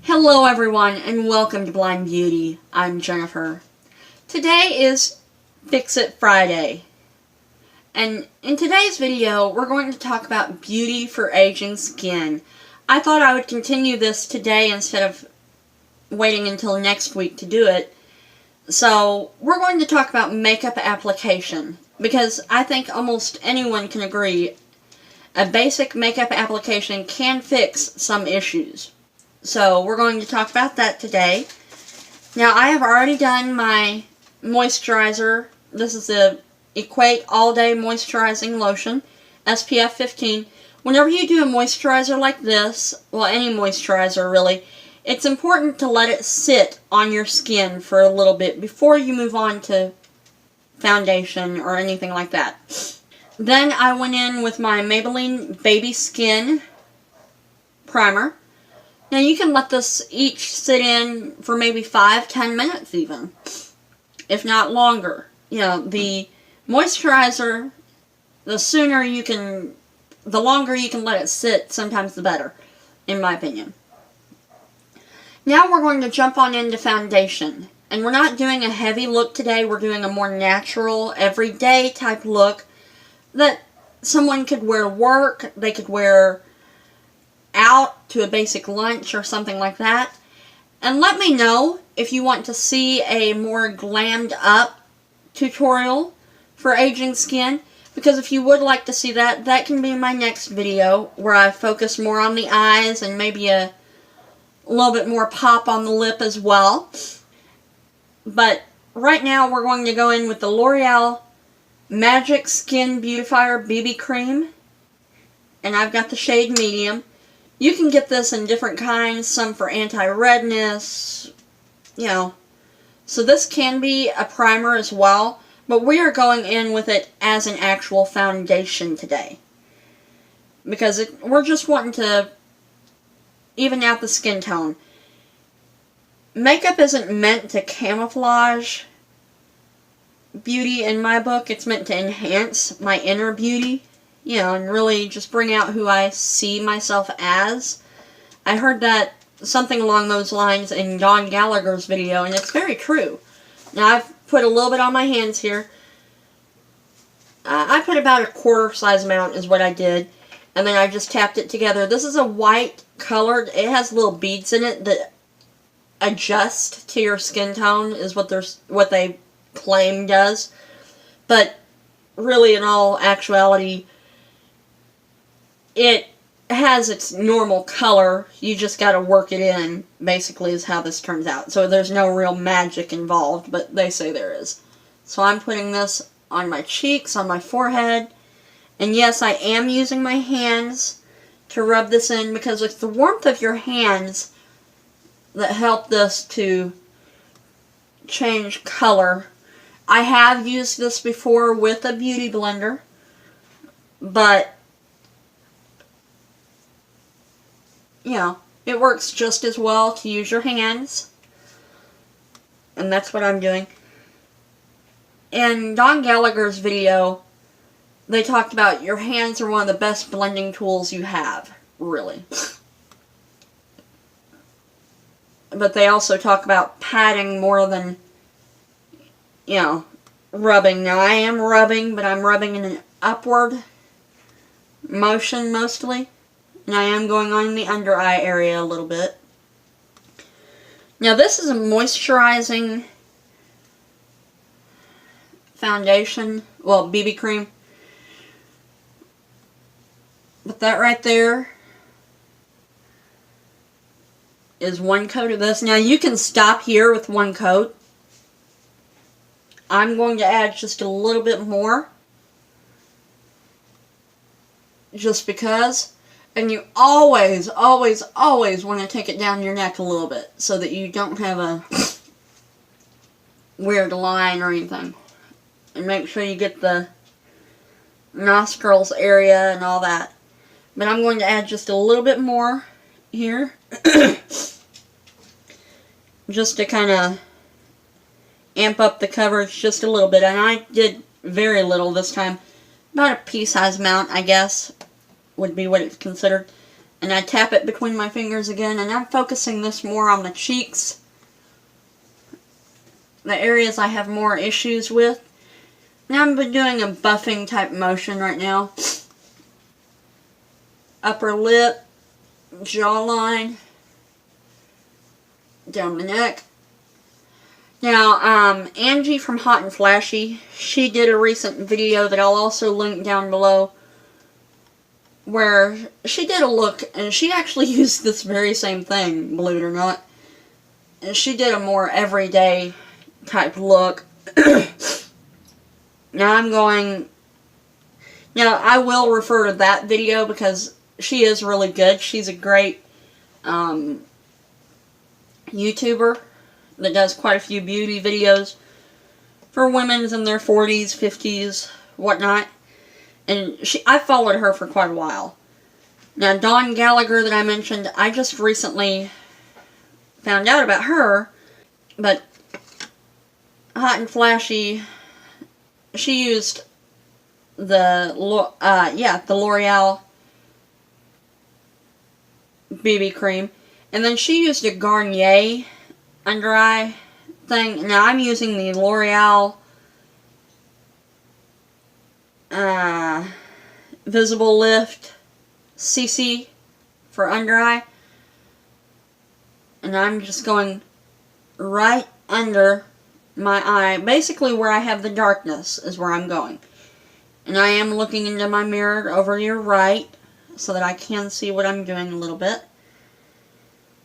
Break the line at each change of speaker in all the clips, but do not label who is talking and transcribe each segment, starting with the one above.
Hello everyone and welcome to Blind Beauty. I'm Jennifer. Today is Fix It Friday. And in today's video we're going to talk about beauty for aging skin. I thought I would continue this today instead of waiting until next week to do it. So we're going to talk about makeup application because I think almost anyone can agree a basic makeup application can fix some issues. So we're going to talk about that today. Now I have already done my moisturizer. This is the Equate All Day Moisturizing Lotion, SPF 15. Whenever you do a moisturizer like this, well any moisturizer really, it's important to let it sit on your skin for a little bit before you move on to foundation or anything like that. Then I went in with my Maybelline Baby Skin Primer. Now you can let this each sit in for maybe 5-10 minutes even, if not longer. You know, the moisturizer, the longer you can let it sit, sometimes the better, in my opinion. Now we're going to jump on into foundation. And we're not doing a heavy look today, we're doing a more natural, everyday type look that someone could wear to work, they could wear out to a basic lunch or something like that. And let me know if you want to see a more glammed up tutorial for aging skin, because if you would like to see that, that can be my next video where I focus more on the eyes and maybe a little bit more pop on the lip as well. But right now we're going to go in with the Loreal Magic Skin Beautifier BB Cream, and I've got the shade medium. You can get this in different kinds, some for anti-redness, you know. So this can be a primer as well, but we are going in with it as an actual foundation today. Because we're just wanting to even out the skin tone. Makeup isn't meant to camouflage beauty in my book. It's meant to enhance my inner beauty. You know, and really just bring out who I see myself as. I heard that something along those lines in Gallagher's video, and it's very true. Now, I've put a little bit on my hands here. I put about a quarter size amount is what I did, and then I just tapped it together. This is a white colored, it has little beads in it that adjust to your skin tone, is what they claim does. But really, in all actuality, it has its normal color, you just gotta work it in, basically, is how this turns out. So there's no real magic involved, but they say there is. So I'm putting this on my cheeks, on my forehead, and yes, I am using my hands to rub this in, because it's the warmth of your hands that help this to change color. I have used this before with a beauty blender, but you know, it works just as well to use your hands. And that's what I'm doing. In Don Gallagher's video, they talked about your hands are one of the best blending tools you have. Really. But they also talk about patting more than, you know, rubbing. Now I am rubbing, but I'm rubbing in an upward motion mostly. And I am going on the under eye area a little bit. Now this is a moisturizing foundation, well, BB cream. But that right there is one coat of this. Now you can stop here with one coat. I'm going to add just a little bit more, just because. And you always, always, always want to take it down your neck a little bit so that you don't have a weird line or anything. And make sure you get the nostrils area and all that. But I'm going to add just a little bit more here. Just to kind of amp up the coverage just a little bit. And I did very little this time. About a pea-sized amount, I guess, would be what it's considered. And I tap it between my fingers again, and I'm focusing this more on the cheeks. The areas I have more issues with. Now I'm doing a buffing type motion right now. Upper lip, jawline, down the neck. Now, Angie from Hot and Flashy, she did a recent video that I'll also link down below, where she did a look, and she actually used this very same thing, believe it or not. And she did a more everyday type look. Now I'm going, I will refer to that video because she is really good. She's a great YouTuber that does quite a few beauty videos for women in their 40s, 50s, whatnot. And I followed her for quite a while. Now, Dawn Gallagher that I mentioned, I just recently found out about her, but Hot and Flashy, she used the Loreal BB Cream, and then she used a Garnier under eye thing. Now I'm using the L'Oreal Visible Lift CC for under eye, and I'm just going right under my eye, basically where I have the darkness is where I'm going. And I am looking into my mirror over to your right so that I can see what I'm doing a little bit.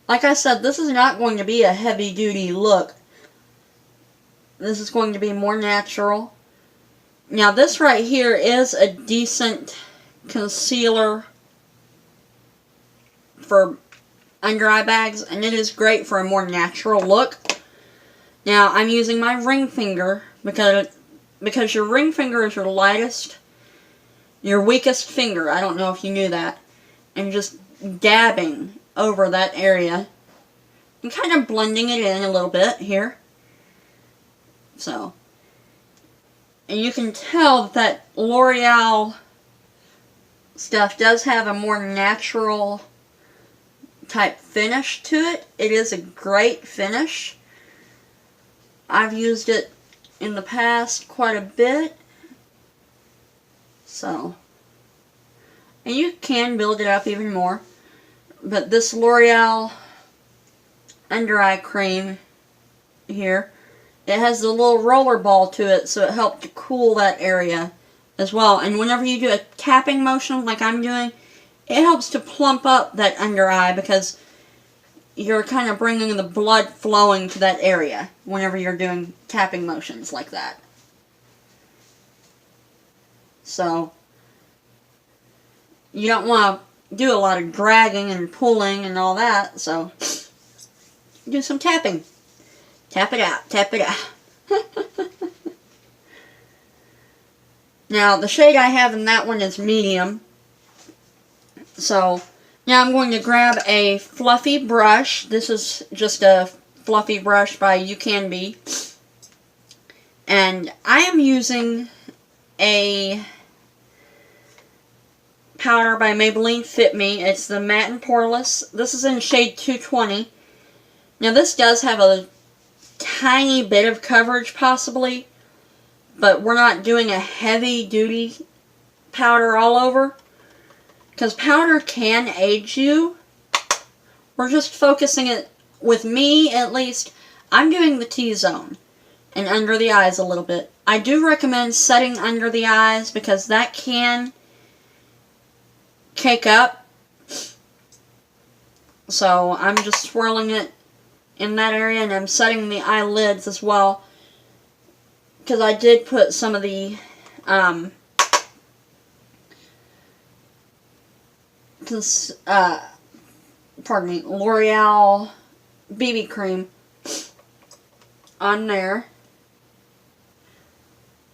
Like I said, this is not going to be a heavy-duty look. This is going to be more natural. Now, this right here is a decent concealer for under-eye bags, and it is great for a more natural look. Now, I'm using my ring finger because your ring finger is your lightest, your weakest finger. I don't know if you knew that. And just dabbing over that area and kind of blending it in a little bit here. So, and you can tell that L'Oreal stuff does have a more natural type finish to it. It is a great finish. I've used it in the past quite a bit. So, and you can build it up even more. But this L'Oreal under eye cream here, it has the little roller ball to it, so it helped to cool that area as well. And whenever you do a tapping motion like I'm doing, it helps to plump up that under eye because you're kind of bringing the blood flowing to that area whenever you're doing tapping motions like that. So, you don't want to do a lot of dragging and pulling and all that, so do some tapping. Tap it out, tap it out. Now, the shade I have in that one is medium. So, now I'm going to grab a fluffy brush. This is just a fluffy brush by You Can Be. And I am using a powder by Maybelline Fit Me. It's the Matte and Poreless. This is in shade 220. Now this does have a tiny bit of coverage possibly, but we're not doing a heavy duty powder all over, because powder can age you. We're just focusing it, with me at least, I'm doing the T-zone and under the eyes a little bit. I do recommend setting under the eyes because that can cake up. So I'm just swirling it in that area, and I'm setting the eyelids as well, because I did put some of the L'Oreal BB Cream on there.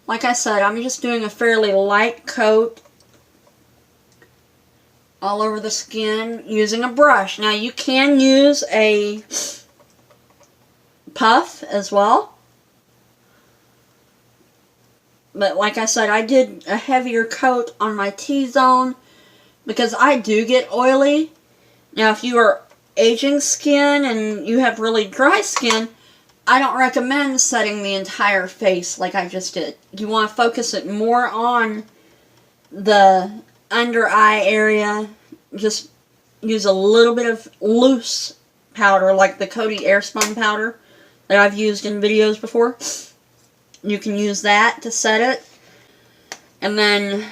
Like I said, I'm just doing a fairly light coat all over the skin using a brush. Now you can use a puff as well, but like I said, I did a heavier coat on my T-zone because I do get oily, Now, if you are aging skin and you have really dry skin, I don't recommend setting the entire face like I just did. You want to focus it more on the under eye area. Just use a little bit of loose powder, like the Coty Airspun powder that I've used in videos before. You can use that to set it. And then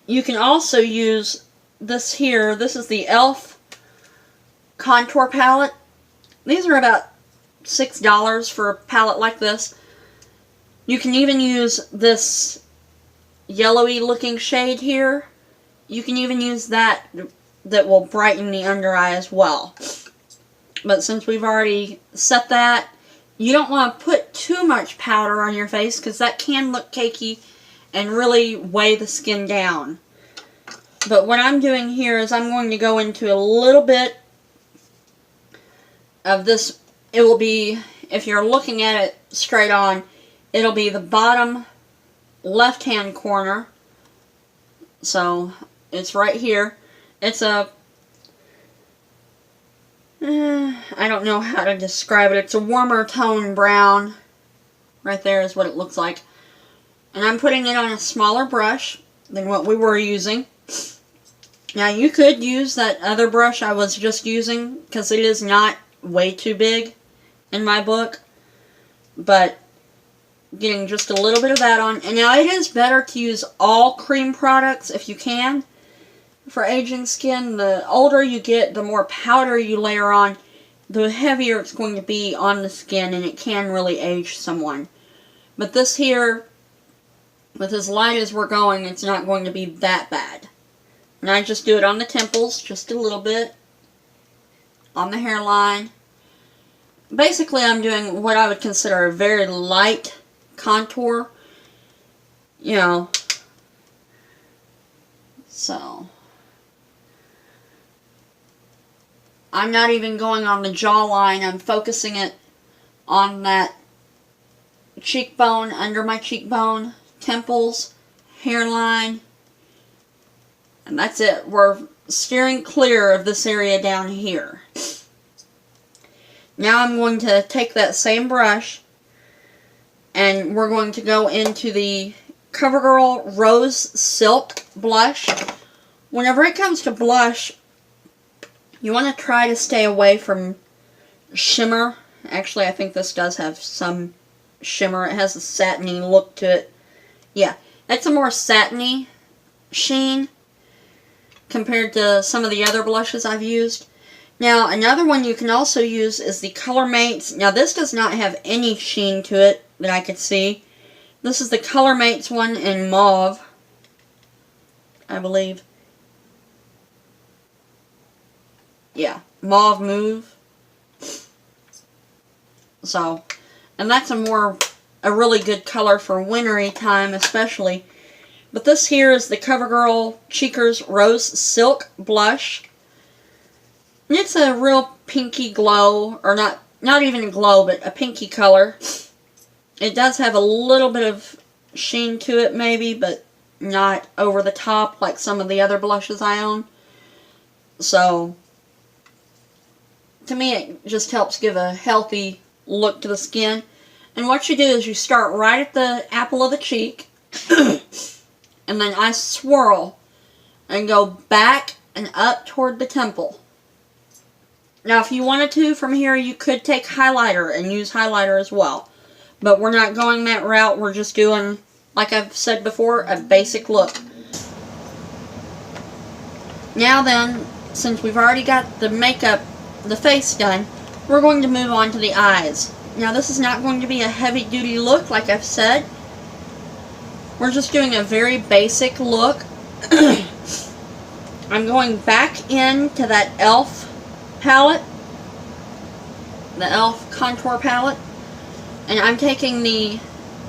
you can also use this here. This is the e.l.f. contour palette. These are about $6 for a palette like this. You can even use this yellowy looking shade here. You can even use that will brighten the under eye as well. But since we've already set that, you don't want to put too much powder on your face because that can look cakey and really weigh the skin down. But what I'm doing here is I'm going to go into a little bit of this. It will be, if you're looking at it straight on, it'll be the bottom left-hand corner. So it's right here. It's a, I don't know how to describe it. It's a warmer tone brown. Right there is what it looks like. And I'm putting it on a smaller brush than what we were using. Now you could use that other brush I was just using because it is not way too big in my book. But getting just a little bit of that on. And now it is better to use all cream products if you can. For aging skin, the older you get, the more powder you layer on, the heavier it's going to be on the skin, and it can really age someone. But this here, with as light as we're going, it's not going to be that bad. And I just do it on the temples, just a little bit, on the hairline. Basically, I'm doing what I would consider a very light contour, you know. So I'm not even going on the jawline. I'm focusing it on that cheekbone, under my cheekbone, temples, hairline, and that's it. We're steering clear of this area down here. Now I'm going to take that same brush and we're going to go into the CoverGirl Rose Silk Blush. Whenever it comes to blush, you want to try to stay away from shimmer. Actually, I think this does have some shimmer. It has a satiny look to it. Yeah, it's a more satiny sheen compared to some of the other blushes I've used. Now, another one you can also use is the Color Mates. Now, this does not have any sheen to it that I could see. This is the Color Mates one in mauve, I believe. Yeah, Mauve Mauve. So, and that's a really good color for wintry time especially. But this here is the CoverGirl Cheekers Rose Silk Blush. And it's a real pinky glow, or not even a glow, but a pinky color. It does have a little bit of sheen to it maybe, but not over the top like some of the other blushes I own. So, to me it just helps give a healthy look to the skin. And what you do is you start right at the apple of the cheek, and then I swirl and go back and up toward the temple. Now, if you wanted to, from here, you could take highlighter and use highlighter as well. But we're not going that route. We're just doing, like I've said before, a basic look. Now then, since we've already got the makeup, the face done, we're going to move on to the eyes. Now, this is not going to be a heavy-duty look, like I've said. We're just doing a very basic look. I'm going back into that e.l.f. palette, the e.l.f. contour palette, and I'm taking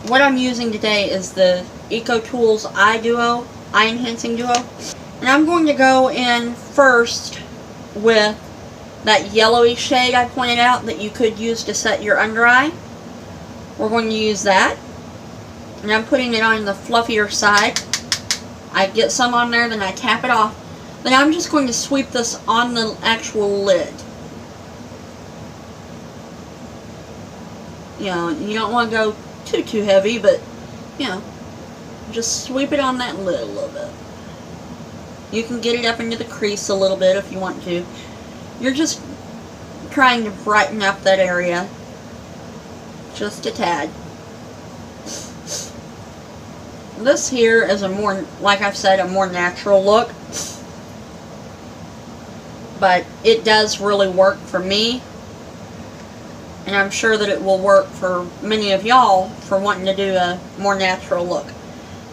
what I'm using today is the EcoTools Eye Enhancing Duo, and I'm going to go in first with that yellowy shade I pointed out that you could use to set your under eye. We're going to use that, and I'm putting it on the fluffier side. I get some on there, then I tap it off. then I'm just going to sweep this on the actual lid. You know, you don't want to go too heavy, but, you know, just sweep it on that lid a little bit. You can get it up into the crease a little bit if you want to. You're just trying to brighten up that area just a tad. This here is a more, like I've said, a more natural look, but it does really work for me, and I'm sure that it will work for many of y'all for wanting to do a more natural look.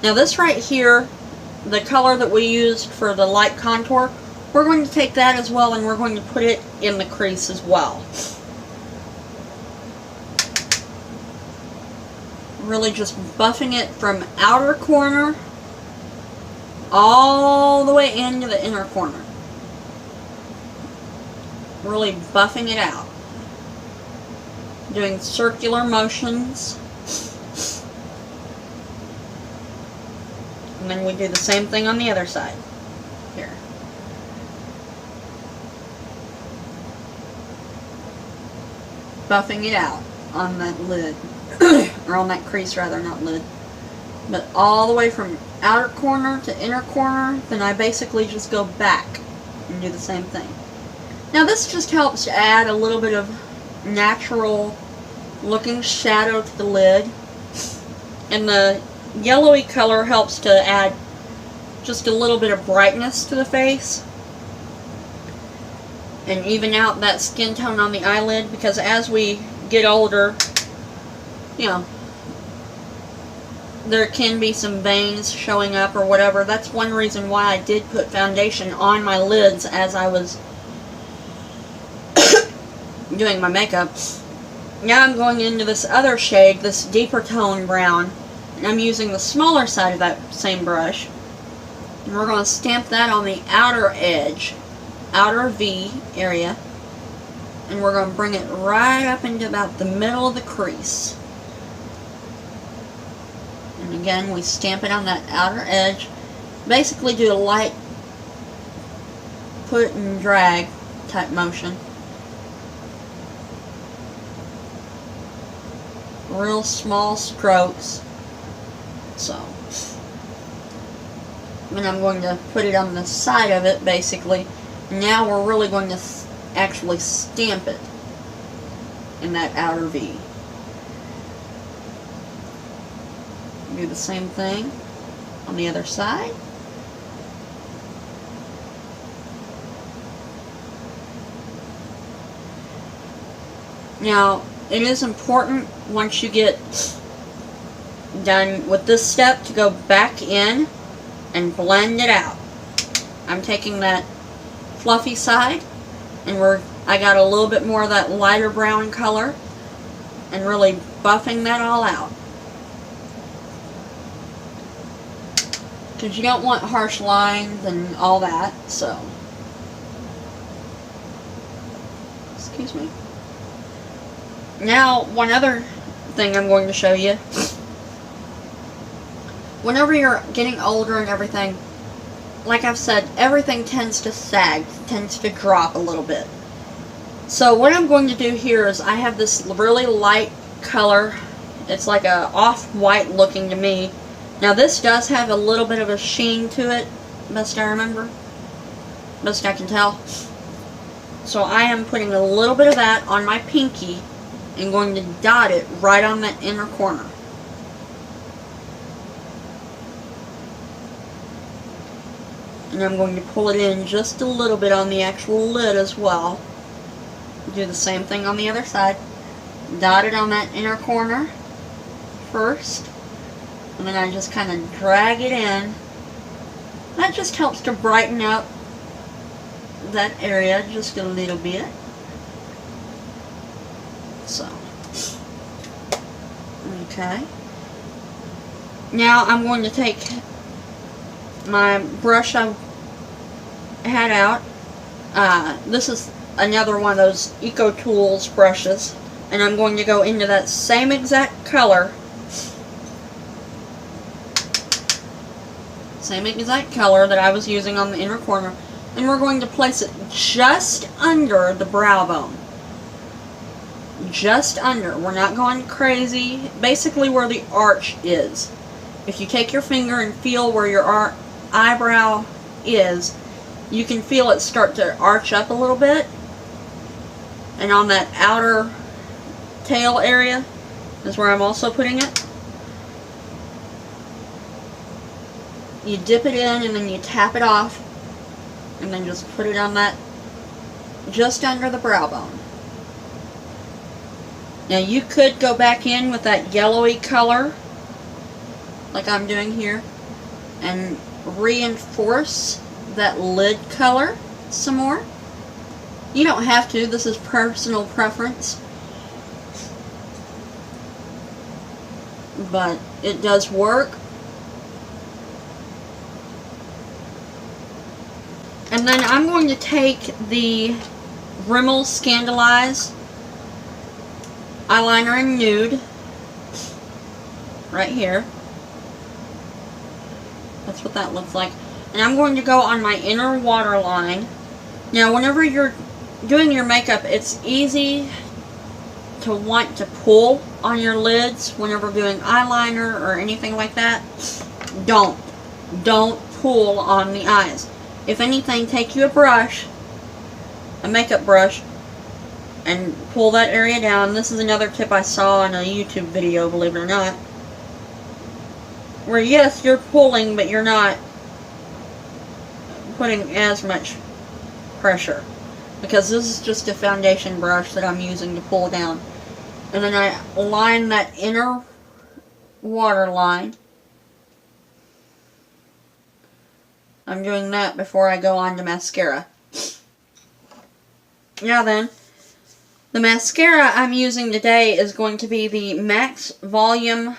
Now this right here, the color that we used for the light contour, we're going to take that as well and we're going to put it in the crease as well. Really just buffing it from outer corner all the way into the inner corner. Really buffing it out. Doing circular motions. And then we do the same thing on the other side. Here. Buffing it out on that lid. Or on that crease rather, not lid. But all the way from outer corner to inner corner, then I basically just go back and do the same thing. Now this just helps to add a little bit of natural looking shadow to the lid. And the yellowy color helps to add just a little bit of brightness to the face. And even out that skin tone on the eyelid, because as we get older, you know, there can be some veins showing up or whatever. That's one reason why I did put foundation on my lids as I was doing my makeup. Now I'm going into this other shade, this deeper tone brown, and I'm using the smaller side of that same brush. And we're going to stamp that on the outer edge, outer V area, and we're going to bring it right up into about the middle of the crease. And again, we stamp it on that outer edge. Basically do a light put and drag type motion. Real small strokes. So, and I'm going to put it on the side of it basically. Now we're really going to actually stamp it in that outer V. Do the same thing on the other side. Now, it is important once you get done with this step to go back in and blend it out. I'm taking that fluffy side and I got a little bit more of that lighter brown color and really buffing that all out. Because you don't want harsh lines and all that, so. Excuse me. Now, one other thing I'm going to show you. Whenever you're getting older and everything, like I've said, everything tends to sag, tends to drop a little bit. So what I'm going to do here is I have this really light color. It's like a off-white looking to me. Now this does have a little bit of a sheen to it, best I remember, best I can tell. So I am putting a little bit of that on my pinky and going to dot it right on that inner corner. And I'm going to pull it in just a little bit on the actual lid as well. Do the same thing on the other side. Dot it on that inner corner first. And then I just kind of drag it in. That just helps to brighten up that area just a little bit. So. Okay. Now I'm going to take my brush I had out. This is another one of those Eco Tools brushes. And I'm going to go into that same exact color. Same exact color that I was using on the inner corner. and we're going to place it just under the brow bone. Just under. We're not going crazy. Basically where the arch is. If you take your finger and feel where your eyebrow is, you can feel it start to arch up a little bit. And on that outer tail area is where I'm also putting it. You dip it in and then you tap it off. And then just put it on that, just under the brow bone. Now you could go back in with that yellowy color, like I'm doing here, and reinforce that lid color some more. You don't have to, this is personal preference. But it does work. And then I'm going to take the Rimmel ScandalEyes eyeliner in Nude, right here. That's what that looks like. And I'm going to go on my inner waterline. Now, whenever you're doing your makeup, it's easy to want to pull on your lids whenever doing eyeliner or anything like that. Don't pull on the eyes. If anything, take you a brush, a makeup brush, and pull that area down. This is another tip I saw in a YouTube video, believe it or not. Where yes, you're pulling, but you're not putting as much pressure. Because this is just a foundation brush that I'm using to pull down. And then I line that inner waterline. I'm doing that before I go on to mascara. Now then, the mascara I'm using today is going to be the Max Volume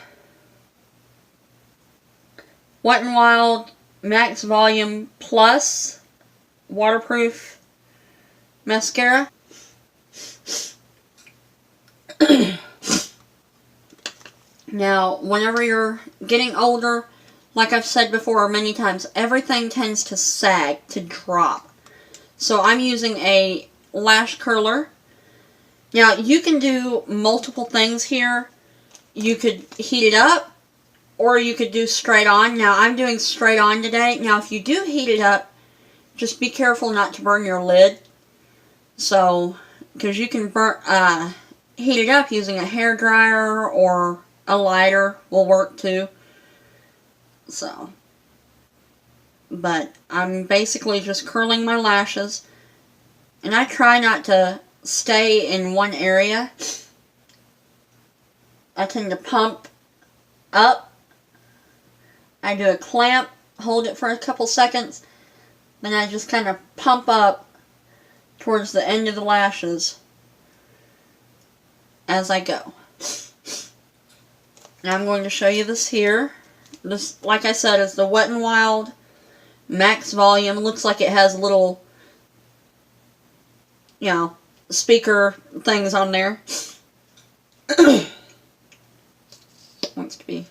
Wet n Wild Max Volume Plus Waterproof Mascara. Now, whenever you're getting older, like I've said before many times, everything tends to sag, to drop. So I'm using a lash curler. Now, you can do multiple things here. You could heat it up, or you could do straight on. Now, I'm doing straight on today. Now, if you do heat it up, just be careful not to burn your lid. So, because you can heat it up using a hair dryer or a lighter will work too. So, but I'm basically just curling my lashes, and I try not to stay in one area. I tend to pump up. I do a clamp, hold it for a couple seconds, then I just kind of pump up towards the end of the lashes as I go. Now I'm going to show you this here. This, like I said, is the Wet n Wild Max Volume. It looks like it has little, you know, speaker things on there. Wants to be.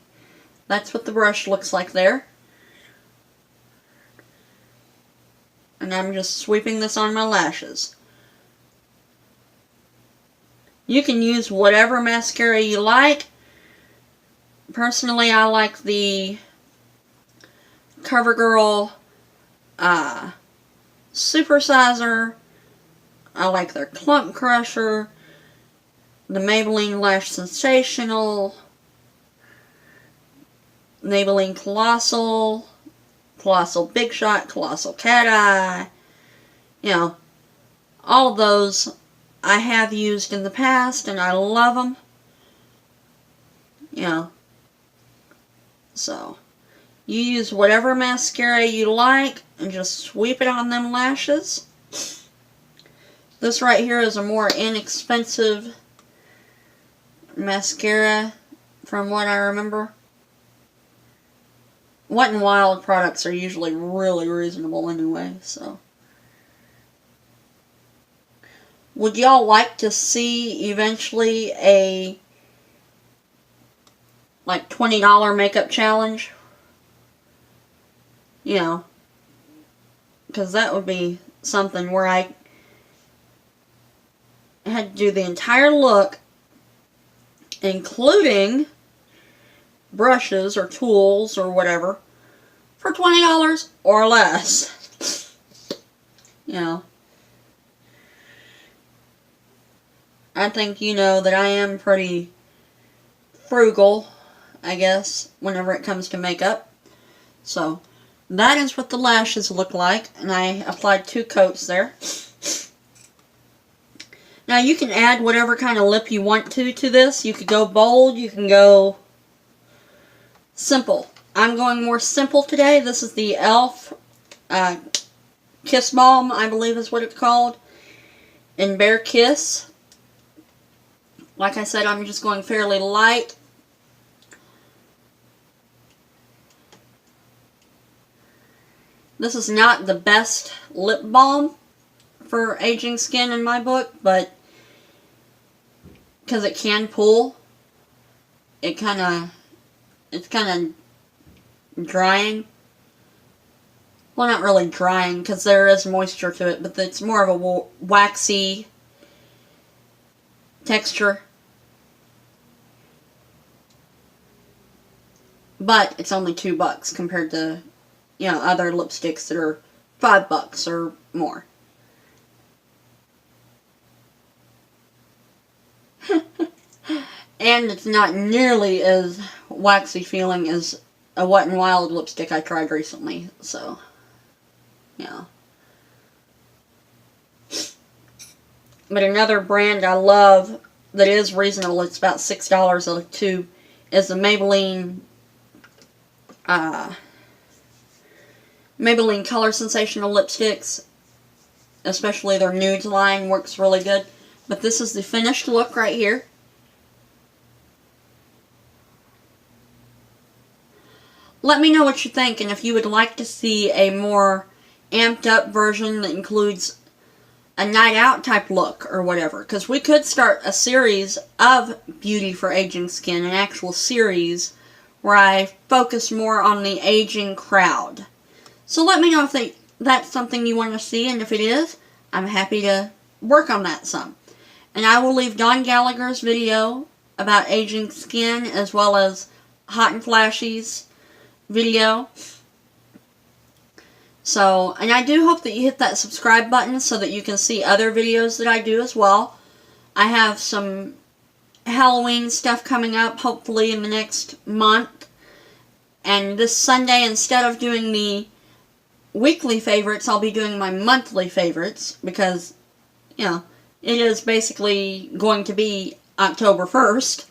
That's what the brush looks like there. And I'm just sweeping this on my lashes. You can use whatever mascara you like. Personally, I like the CoverGirl Supersizer. I like their Clump Crusher. The Maybelline Lash Sensational. Maybelline Colossal. Colossal Big Shot. Colossal Cat Eye. You know, all of those I have used in the past and I love them. You know. So, you use whatever mascara you like and just sweep it on them lashes. This right here is a more inexpensive mascara from what I remember. Wet n Wild products are usually really reasonable anyway, so. Would y'all like to see eventually a like $20 makeup challenge? You know, because that would be something where I had to do the entire look, including brushes or tools or whatever, for $20 or less. You know, I think you know that I am pretty frugal, I guess, whenever it comes to makeup. So, that is what the lashes look like, and I applied 2 coats there. Now, you can add whatever kind of lip you want to this. You could go bold, you can go simple. I'm going more simple today. This is the e.l.f. Kiss Balm, I believe is what it's called, in Bare Kiss. Like I said, I'm just going fairly light. This is not the best lip balm for aging skin in my book, but because it can pull, it's kind of drying. Well, not really drying, because there is moisture to it, but it's more of a waxy texture. But it's only $2 compared to, you know, other lipsticks that are $5 or more. And it's not nearly as waxy feeling as a Wet n Wild lipstick I tried recently. So, yeah. But another brand I love that is reasonable, it's about $6 a tube, is the Maybelline Color Sensational lipsticks. Especially their Nude line works really good. But this is the finished look right here. Let me know what you think, and if you would like to see a more amped up version that includes a night out type look or whatever. Because we could start a series of beauty for aging skin, an actual series where I focus more on the aging crowd. So let me know if that's something you want to see, and if it is, I'm happy to work on that some. And I will leave Don Gallagher's video about aging skin, as well as Hot and Flashy's video. So, and I do hope that you hit that subscribe button so that you can see other videos that I do as well. I have some Halloween stuff coming up, hopefully in the next month. And this Sunday, instead of doing the weekly favorites, I'll be doing my monthly favorites, because, you know, it is basically going to be October 1st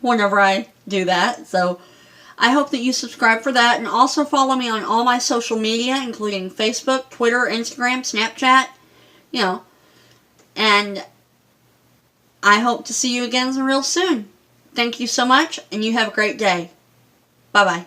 whenever I do that. So, I hope that you subscribe for that, and also follow me on all my social media, including Facebook, Twitter, Instagram, Snapchat, you know, and I hope to see you again real soon. Thank you so much, and you have a great day. Bye-bye.